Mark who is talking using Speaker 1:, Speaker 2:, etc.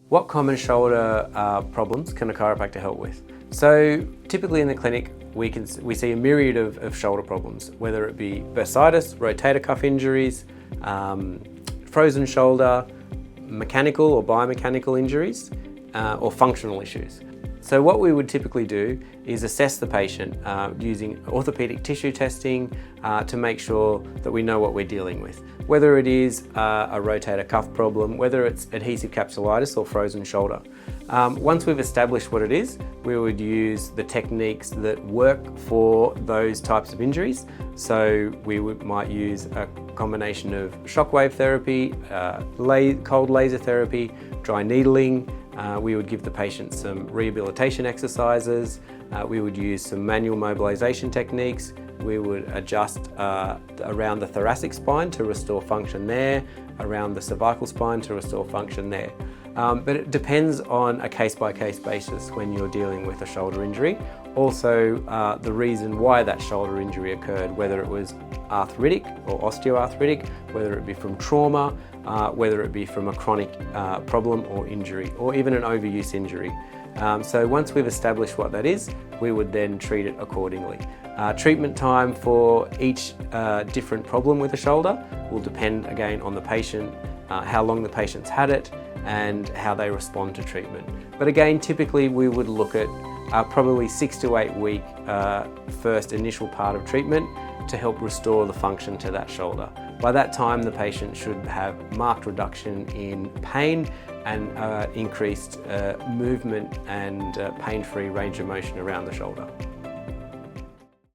Speaker 1: What common shoulder problems can a chiropractor help with? So typically in the clinic, we see a myriad of shoulder problems, whether it be bursitis, rotator cuff injuries, frozen shoulder, mechanical or biomechanical injuries, or functional issues. So what we would typically do is assess the patient using orthopedic tissue testing to make sure that we know what we're dealing with. Whether it is a rotator cuff problem, whether it's adhesive capsulitis or frozen shoulder. Once we've established what it is, we would use the techniques that work for those types of injuries. So we might use a combination of shockwave therapy, cold laser therapy, dry needling. We would give the patient some rehabilitation exercises. We would use some manual mobilization techniques. We would adjust around the thoracic spine to restore function there, around the cervical spine to restore function there. But it depends on a case-by-case basis when you're dealing with a shoulder injury. Also, the reason why that shoulder injury occurred, whether it was arthritic or osteoarthritic, whether it be from trauma, whether it be from a chronic problem or injury, or even an overuse injury. So once we've established what that is, we would then treat it accordingly. Treatment time for each different problem with the shoulder will depend again on the patient, how long the patient's had it, and how they respond to treatment. But again, typically we would look at probably 6 to 8 week first initial part of treatment to help restore the function to that shoulder. By that time, the patient should have marked reduction in pain and increased movement and pain-free range of motion around the shoulder.